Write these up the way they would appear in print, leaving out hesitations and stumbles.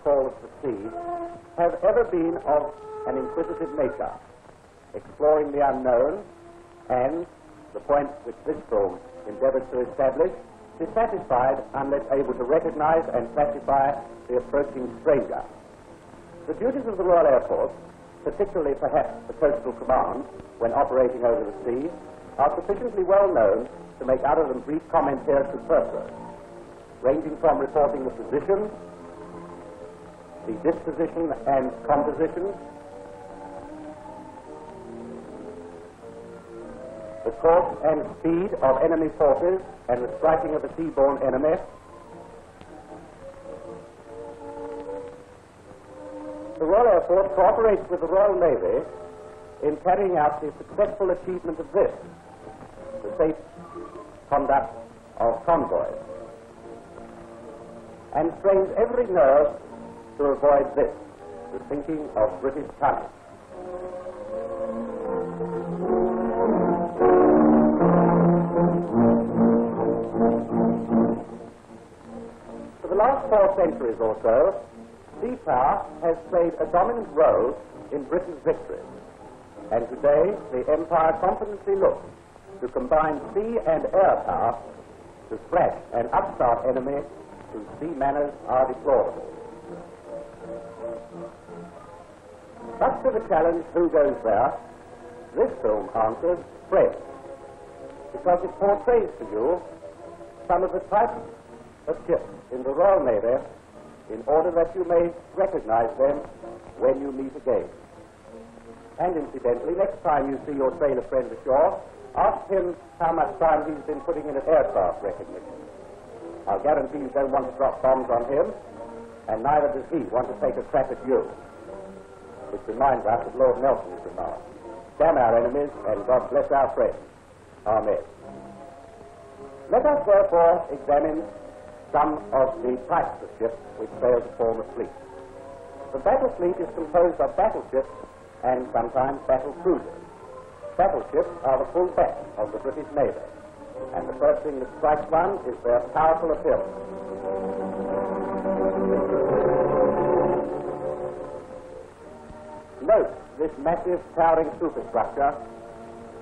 call of the sea, have ever been of an inquisitive nature, exploring the unknown, and the point which this film endeavors to establish, dissatisfied unless able to recognize and classify the approaching stranger. The duties of the Royal Air Force, particularly perhaps the Coastal Command, when operating over the sea, are sufficiently well known to make other than brief comment here superfluous, ranging from reporting the position, the disposition and composition, the course and speed of enemy forces and the striking of a seaborne enemy, the Royal Air Force cooperates with the Royal Navy in carrying out the successful achievement of this, the safe conduct of convoys, and strains every nerve to avoid this, the sinking of British tonnage. For the last 4 centuries or so, sea power has played a dominant role in Britain's victories, and today the Empire confidently looks to combine sea and air power to thrash an upstart enemy whose sea manners are deplorable. But to the challenge, who goes there, this film answers friends, because it portrays to you some of the types of ships in the Royal Navy in order that you may recognize them when you meet again. And incidentally, next time you see your sailor friend ashore, ask him how much time he's been putting in at aircraft recognition. I'll guarantee you don't want to drop bombs on him, and neither does he want to take a crack at you. Which reminds us of Lord Nelson's remark: damn our enemies and God bless our friends. Amen. Let us therefore examine some of the types of ships which sail to form a fleet. The battle fleet is composed of battleships and sometimes battle cruisers. Battleships are the full back of the British Navy, and the first thing that strikes one is their powerful appearance. Note this massive towering superstructure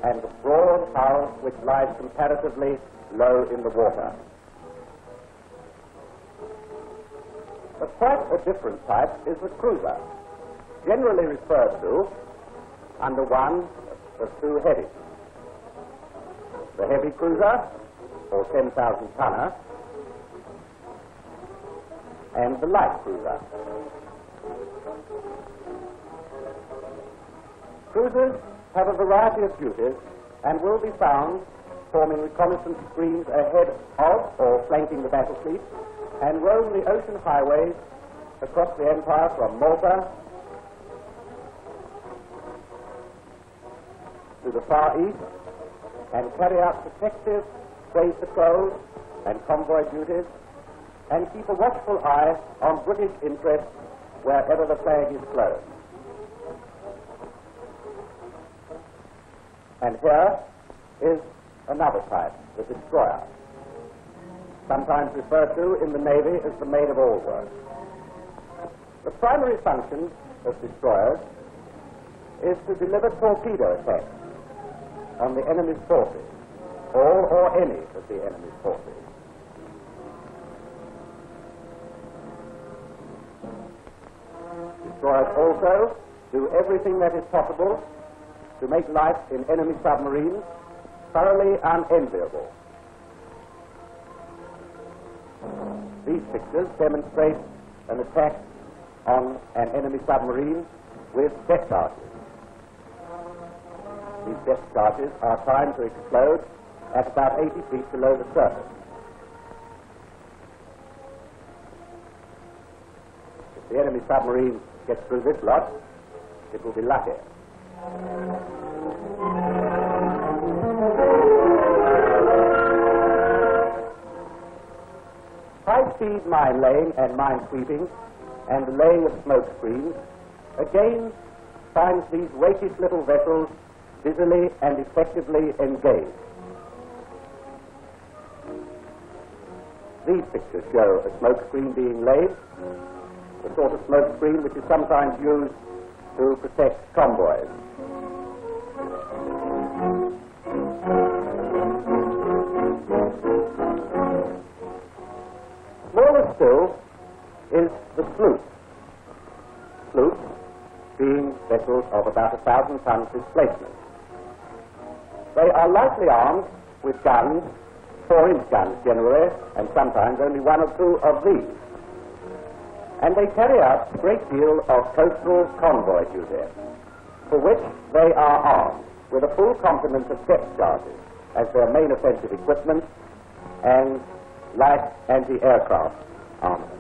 and the broad hull which lies comparatively low in the water. But quite a different type is the cruiser, generally referred to under one of 2 headings: the heavy cruiser, or 10,000 tonner, and the light cruiser. Cruisers have a variety of duties and will be found forming reconnaissance screens ahead of or flanking the battle fleet, and roam the ocean highways across the Empire from Malta to the Far East, and carry out protective trade patrols and convoy duties, and keep a watchful eye on British interests wherever the flag is flown. And here is another type, the destroyer, sometimes referred to in the Navy as the maid of all work. The primary function of destroyers is to deliver torpedo attacks on the enemy's forces, all or any of the enemy's forces. Destroyers also do everything that is possible to make life in enemy submarines thoroughly unenviable. These pictures demonstrate an attack on an enemy submarine with depth charges. These depth charges are timed to explode at about 80 feet below the surface. If the enemy submarine gets through this lot, it will be lucky. High-speed mine laying and mine sweeping and the laying of smoke screens again finds these rakish little vessels busily and effectively engaged. These pictures show a smoke screen being laid. The the sort of smoke screen which is sometimes used to protect convoys. Smaller still is the sloop. Sloops being vessels of about 1,000 tons displacement. They are lightly armed with guns, 4-inch guns generally, and sometimes only 1 or 2 of these. And they carry out a great deal of coastal convoy duty, for which they are armed with a full complement of depth charges as their main offensive equipment and light anti-aircraft armament.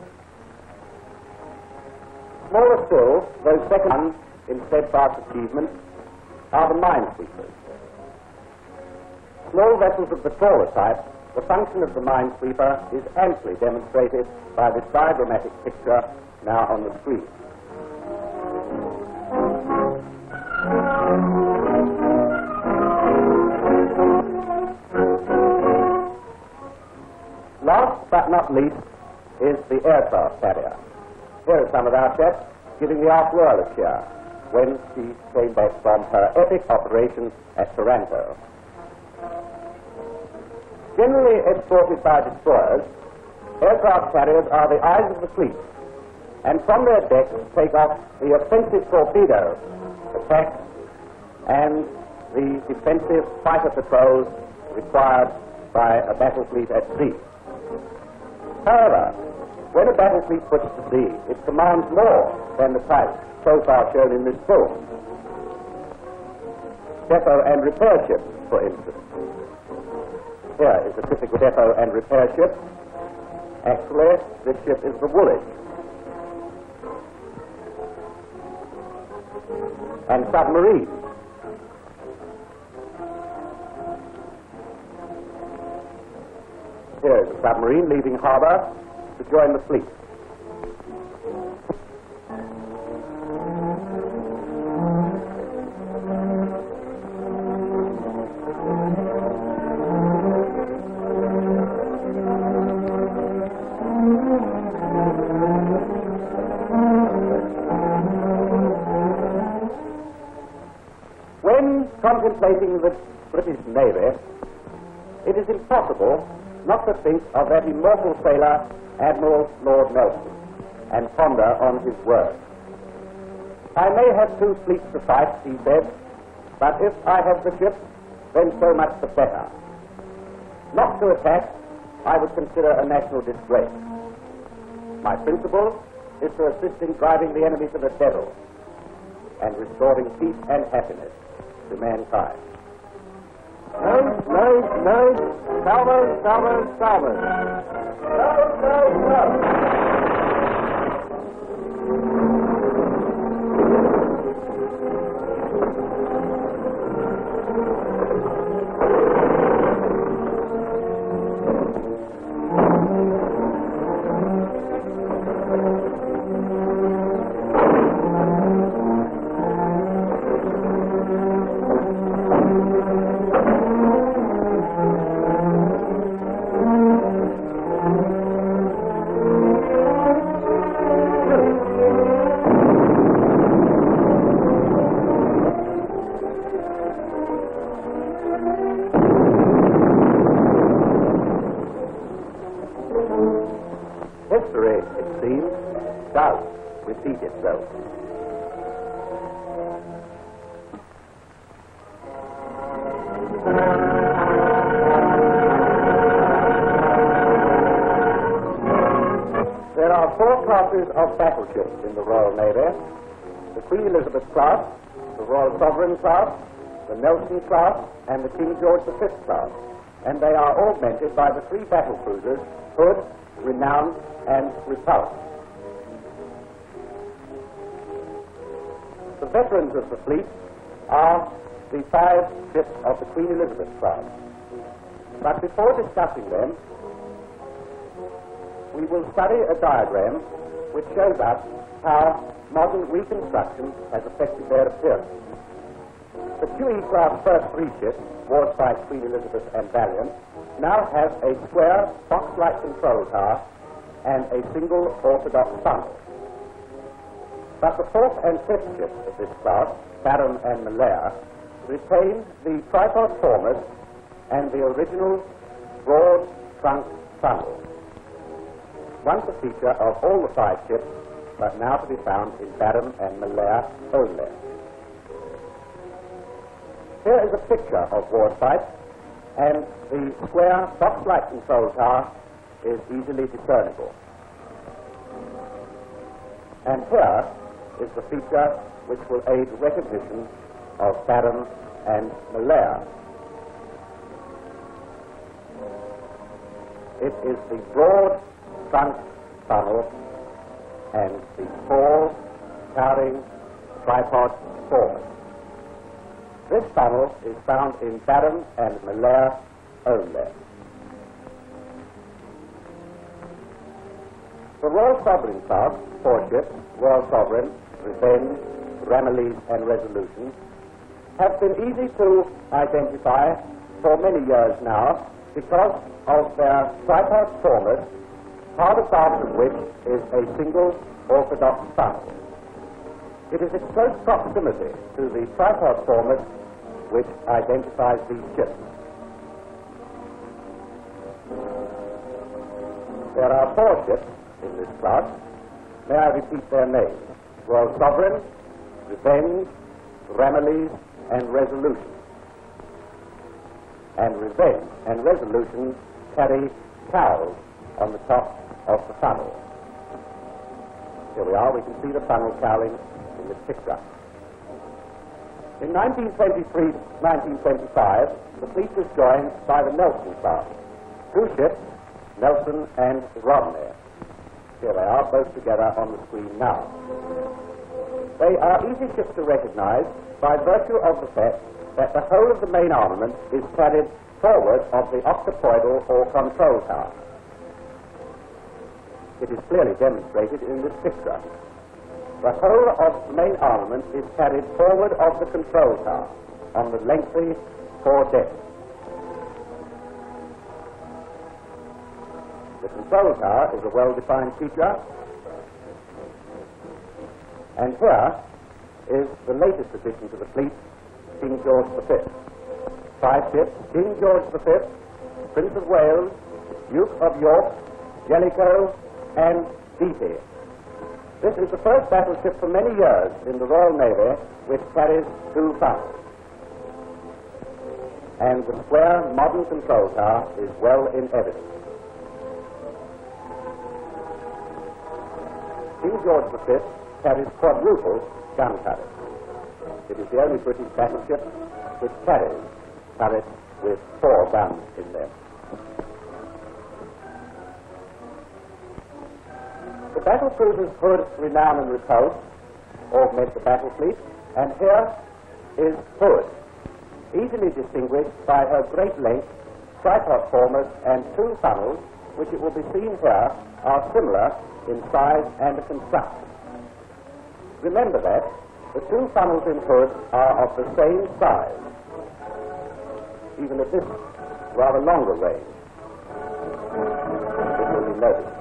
Smaller still, though second in steadfast achievement, are the minesweepers. Small vessels of the trawler type, the function of the minesweeper is amply demonstrated by this diagrammatic picture now on the screen. Last but not least is the aircraft carrier. Here are some of our chaps giving the Ark Royal a cheer when she came back from her epic operation at Taranto. Generally escorted by destroyers, aircraft carriers are the eyes of the fleet, and from their decks take off the offensive torpedo attacks and the defensive fighter patrols required by a battle fleet at sea. However, when a battle fleet puts to sea, it commands more than the type so far shown in this film. Depot and repair ships, for instance. Here is a typical depot and repair ship. Actually, this ship is the Woolwich. And submarines. Here is a submarine leaving harbour to join the fleet. When contemplating the British Navy, it is impossible not to think of that immortal sailor, Admiral Lord Nelson, and ponder on his words. I may have 2 fleets to fight, he said, but if I have the ships, then so much the better. Not to attack, I would consider a national disgrace. My principle is to assist in driving the enemy to the devil and restoring peace and happiness to mankind. Nose, nose, nose, starboard, starboard, starboard. Nose, nose, nose. History, it seems, does repeat itself. There are 4 classes of battleships in the Royal Navy: the Queen Elizabeth class, the Royal Sovereign class, the Nelson class, and the King George V class, and they are augmented by the 3 battle cruisers, Hood, Renown, and Repulse. The veterans of the fleet are the 5 ships of the Queen Elizabeth class. But before discussing them, we will study a diagram which shows us how modern reconstruction has affected their appearance. The QE class first 3 ships, Warspite, Queen Elizabeth, and Valiant, now have a square box-like control tower and a single orthodox funnel. But the fourth and fifth ships of this class, Barham and Malaya, retain the tripod formers and the original broad trunk funnel, once a feature of all the five ships, but now to be found in Barham and Malaya only. Here is a picture of Warspite, and the square box-like control tower is easily discernible. And here is the feature which will aid recognition of Barham and Malaya. It is the broad front funnel and the tall, towering tripod forward. This funnel is found in Barham and Malaya only. The Royal Sovereign class, four ships, Royal Sovereign, Revenge, Ramillies and Resolution, have been easy to identify for many years now because of their tripod formers, part above of which is a single orthodox funnel. It is its close proximity to the tripod formers which identifies these ships. There are four ships in this class. May I repeat their names? Royal Sovereign, Revenge, Ramillies, and Resolution. And Revenge and Resolution carry cowls on the top of the funnel. Here we are, we can see the funnel cowling in this picture. In 1923-1925, the fleet was joined by the Nelson class. Two ships, Nelson and Rodney. Here they are, both together on the screen now. They are easy ships to recognize by virtue of the fact that the whole of the main armament is carried forward of the octopoidal or control tower. It is clearly demonstrated in this picture. The whole of the main armament is carried forward of the control tower on the lengthy foredeck. The control tower is a well-defined feature, and here is the latest addition to the fleet, King George V. Five ships, King George V, Prince of Wales, Duke of York, Jellicoe, and Beatty. This is the first battleship for many years in the Royal Navy which carries two funnels. And the square modern control tower is well in evidence. King George V carries quadruple gun turrets. It is the only British battleship which carries turrets with 4 guns in them. The battle cruisers Hood, Renown and Repulse augment the battle fleet, and here is Hood, easily distinguished by her great length, tripod formers and 2 funnels, which it will be seen here are similar in size and construction. Remember that the 2 funnels in Hood are of the same size, even at this rather longer range. It will be noticeable.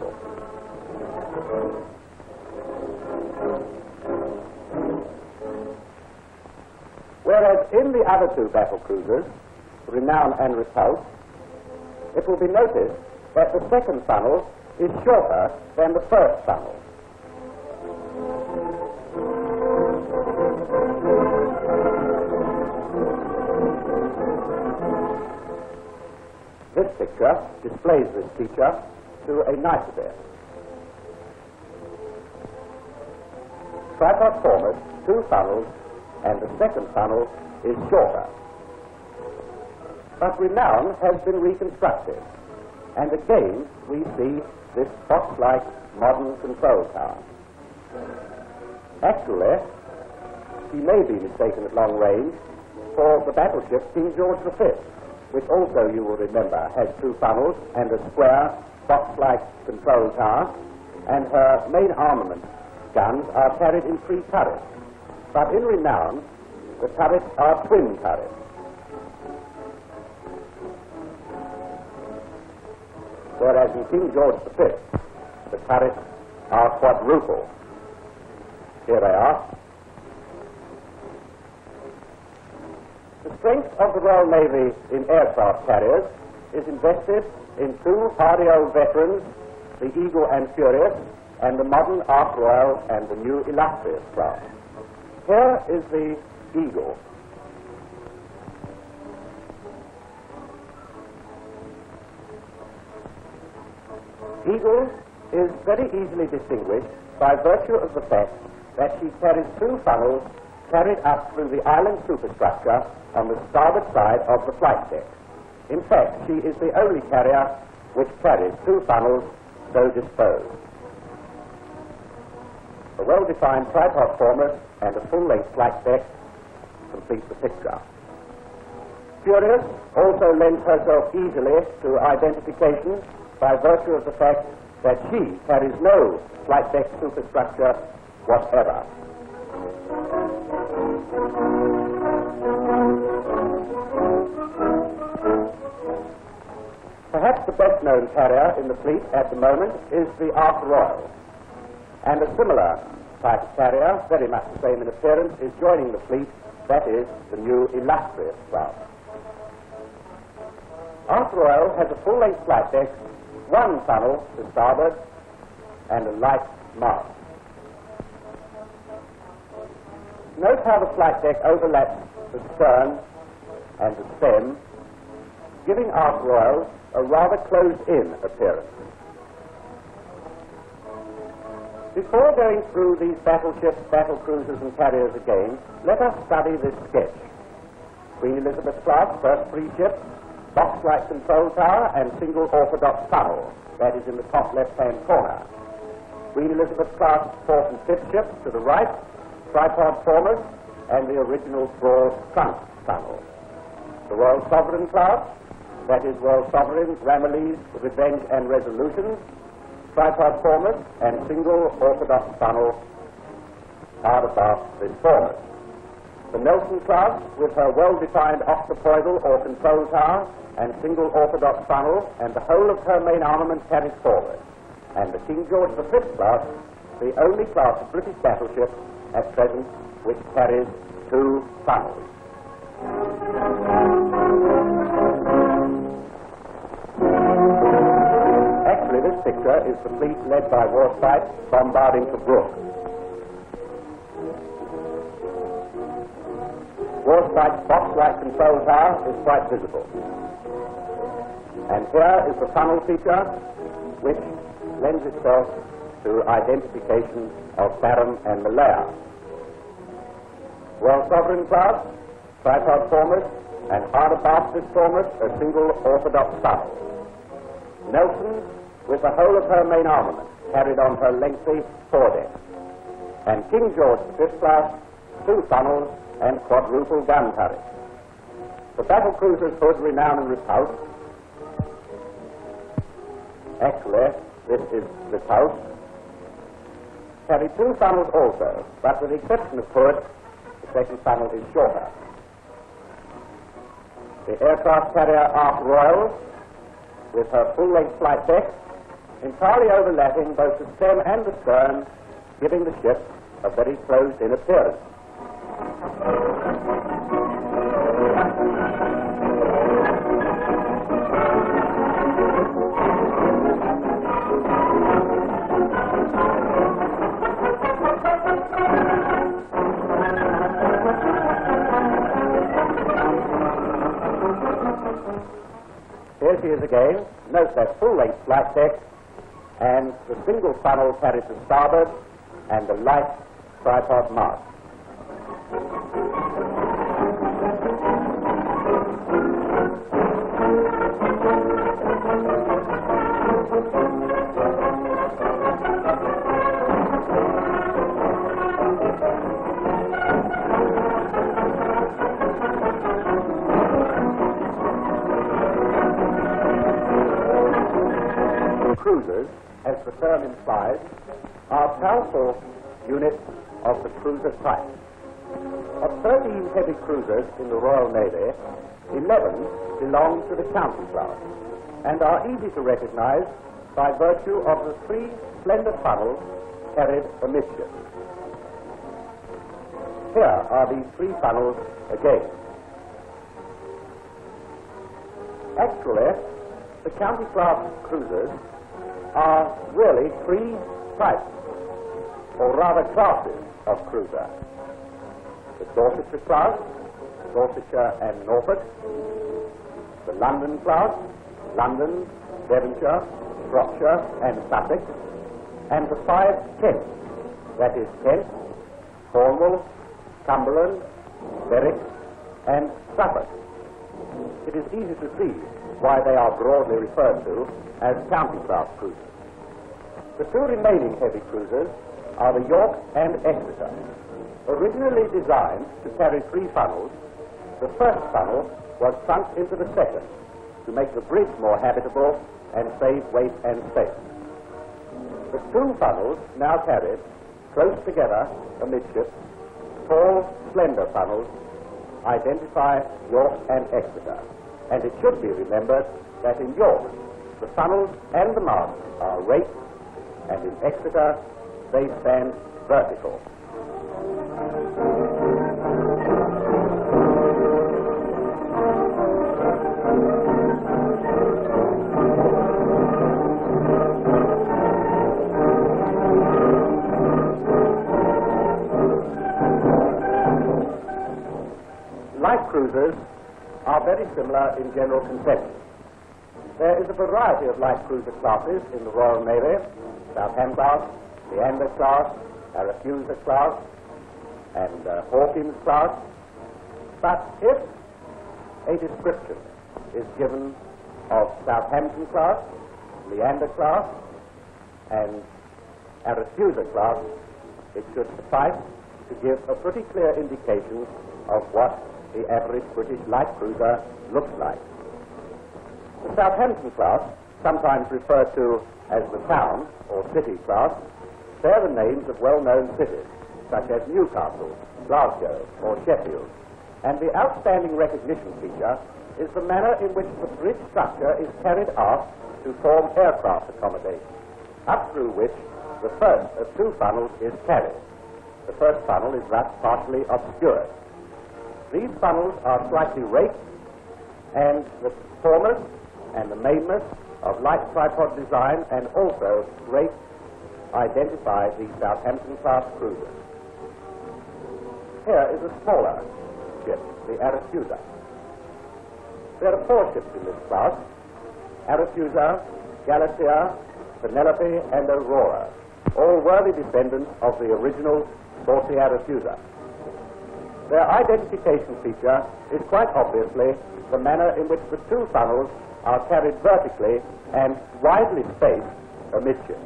Whereas in the other 2 battle cruisers, Renown and Repulse, it will be noticed that the second funnel is shorter than the first funnel. This picture displays this feature to a nicety. Tripod formers, 2 funnels, and the second funnel is shorter. But Renown has been reconstructed, and again we see this box-like modern control tower. Actually, she may be mistaken at long range for the battleship King George V, which also, you will remember, has 2 funnels and a square box-like control tower, and her main armament guns are carried in 3 turrets. But in Renown, the turrets are twin turrets. Whereas in King George V, the turrets are quadruple. Here they are. The strength of the Royal Navy in aircraft carriers is invested in two hardy old veterans, the Eagle and Furious, and the modern Ark Royal and the new Illustrious class. Here is the Eagle. Eagle is very easily distinguished by virtue of the fact that she carries two funnels carried up through the island superstructure on the starboard side of the flight deck. In fact, she is the only carrier which carries two funnels so disposed. A well-defined tripod formers and a full-length flight deck complete the picture. Furious also lends herself easily to identification by virtue of the fact that she carries no flight deck superstructure whatever. Perhaps the best-known carrier in the fleet at the moment is the Ark Royal, and a similar type of carrier, very much the same in appearance, is joining the fleet, that is, the new Illustrious class. Ark Royal has a full-length flight deck, one funnel to starboard, and a light mast. Note how the flight deck overlaps the stern and the stem, giving Ark Royal a rather closed-in appearance. Before going through these battleships, battlecruisers, and carriers again, let us study this sketch. Queen Elizabeth class, first three ships, box-like control tower and single orthodox funnel, that is in the top left-hand corner. Queen Elizabeth class, fourth and fifth ships to the right, tripod formers, and the original broad trunk funnel. The Royal Sovereign class, that is Royal Sovereign, Ramillies, Revenge, and Resolution, tripod formers, and single orthodox funnel hard abaft this former. The Nelson class, with her well-defined octopoidal or control tower and single orthodox funnel, and the whole of her main armament carried forward. And the King George V class, the only class of British battleship at present which carries two funnels. Actually, this picture is the fleet led by Warspite bombarding Tobruk. Warspite's box-like control tower is quite visible. And here is the funnel feature, which lends itself to identification of Sarum and Malaya. Royal Sovereign class, tripod formers, and hard abaft this formers, a single orthodox funnel. Nelson, with the whole of her main armament, carried on her lengthy foredeck. And King George V class, two funnels and quadruple gun turrets. The battlecruisers Hood, Renown, and Repulse. Actually, this is Repulse. Carry two funnels also, but with the exception of Hood, the second funnel is shorter. The aircraft carrier Ark Royal, with her full-length flight deck, entirely overlapping both the stem and the stern, giving the ship a very closed-in appearance. Here she is again. Note that full-length flight deck and the single funnel carried to starboard and the light tripod mast. Cruisers, as the term implies, are powerful units of the cruiser type. Of 13 heavy cruisers in the Royal Navy, 11 belong to the county class and are easy to recognize by virtue of the three slender funnels carried amidships. Here are these three funnels again. Actually, the county-class cruisers are really three types, or rather classes, of cruiser. The Dorsetshire class, Dorsetshire and Norfolk, the London class, London, Devonshire, Shropshire and Sussex, and the 5 Kents, that is Kent, Cornwall, Cumberland, Berwick and Suffolk. It is easy to see why they are broadly referred to as county-class cruisers. The two remaining heavy cruisers are the York and Exeter. Originally designed to carry 3 funnels, the first funnel was sunk into the second to make the bridge more habitable and save weight and space. The 2 funnels now carried close together amidships, tall, slender funnels, identify York and Exeter. And it should be remembered that in York, the funnels and the masts are raked, and in Exeter, they stand vertical. Light cruisers are very similar in general conception. There is a variety of light cruiser classes in the Royal Navy: Southampton class, Leander class, Arethusa class, and Hawkins class. But if a description is given of Southampton class, Leander class, and Arethusa class, it should suffice to give a pretty clear indication of what the average British light cruiser looks like. The Southampton class, sometimes referred to as the town or city class, bear the names of well-known cities such as Newcastle, Glasgow or Sheffield, and the outstanding recognition feature is the manner in which the bridge structure is carried aft to form aircraft accommodation, up through which the first of 2 funnels is carried. The first funnel is thus partially obscured. These funnels are slightly raked, and the foremast and the mainmast of light tripod design and also raked identify the Southampton class cruiser. Here is a smaller ship, the Arethusa. There are 4 ships in this class: Arethusa, Galatea, Penelope and Aurora, all worthy descendants of the original saucy Arethusa. Their identification feature is quite obviously the manner in which the 2 funnels are carried vertically and widely spaced amidships.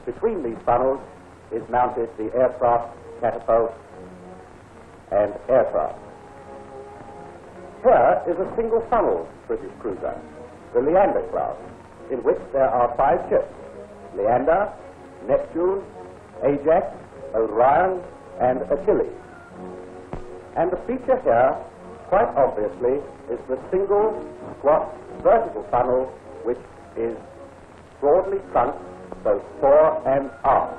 Between these funnels is mounted the aircraft, catapult, and aircraft. Here is a single funnel British cruiser, the Leander class, in which there are 5 ships: Leander, Neptune, Ajax, Orion, and Achilles. And the feature here, quite obviously, is the single, squat, vertical funnel which is broadly trunked both fore and aft.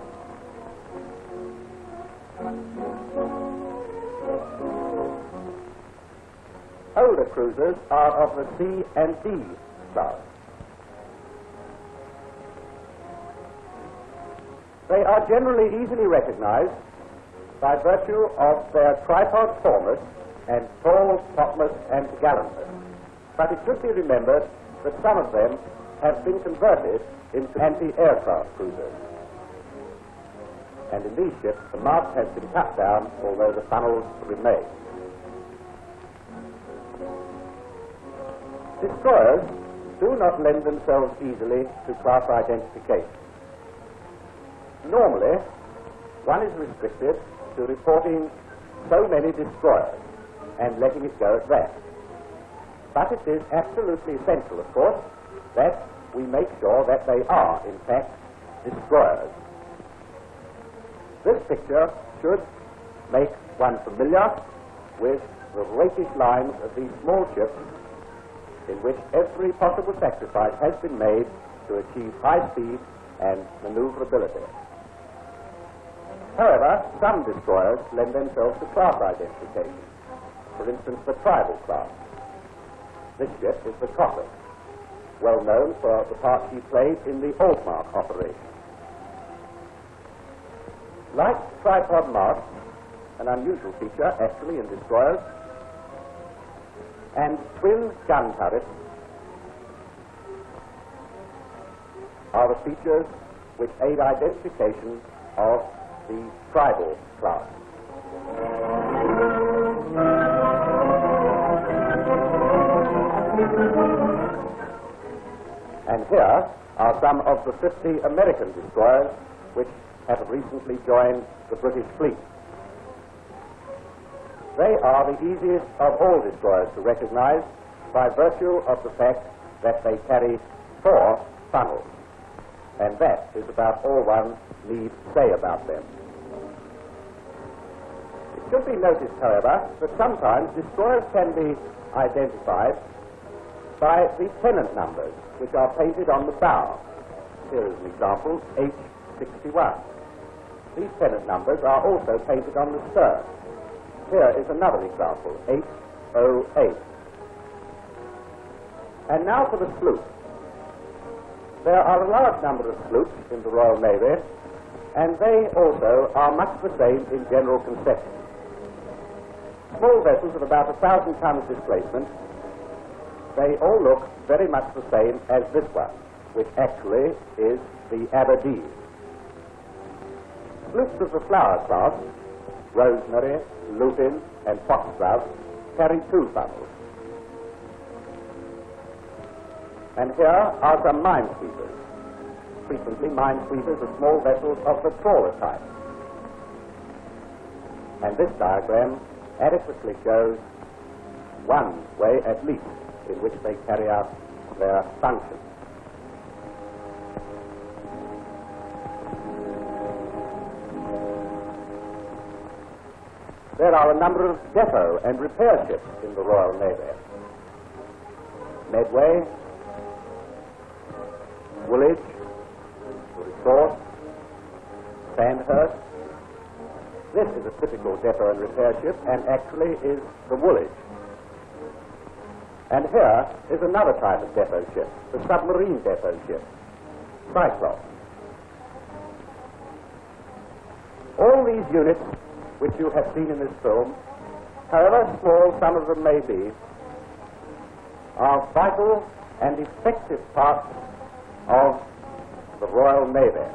Older cruisers are of the C and D class. They are generally easily recognized by virtue of their tripod foremast and tall topmast and gallantmast. But it should be remembered that some of them have been converted into anti-aircraft cruisers. And in these ships, the mast has been cut down, although the funnels remain. Destroyers do not lend themselves easily to class identification. Normally, one is restricted to reporting so many destroyers and letting it go at that. But it is absolutely essential, of course, that we make sure that they are, in fact, destroyers. This picture should make one familiar with the rakish lines of these small ships in which every possible sacrifice has been made to achieve high speed and maneuverability. However, some destroyers lend themselves to class identification. For instance, the tribal class. This ship is the Cocker, well known for the part she played in the Altmark operation. Like tripod masts, an unusual feature actually in destroyers, and twin gun turrets are the features which aid identification of the tribal class. And here are some of the 50 American destroyers which have recently joined the British fleet. They are the easiest of all destroyers to recognize by virtue of the fact that they carry 4 funnels. And that is about all one need say about them. It should be noticed, however, that sometimes destroyers can be identified by the pennant numbers, which are painted on the bow. Here is an example, H61. These pennant numbers are also painted on the stern. Here is another example, H08. And now for the sloops. There are a large number of sloops in the Royal Navy, and they also are much the same in general conception. Small vessels of about 1,000 tons displacement, they all look very much the same as this one, which actually is the Aberdeen. Sloops of the Flower class, Rosemary, Lupin, and Foxglove, carry 2 funnels. And here are some minesweepers. Frequently, minesweepers are small vessels of the trawler type. And this diagram adequately shows one way, at least, in which they carry out their function. There are a number of depot and repair ships in the Royal Navy. Medway, Woolwich, Resource, Sandhurst. This is a typical depot and repair ship, and actually is the Woolwich. And here is another type of depot ship, the submarine depot ship, Cyclops. All these units which you have seen in this film, however small some of them may be, are vital and effective parts of the Royal Navy.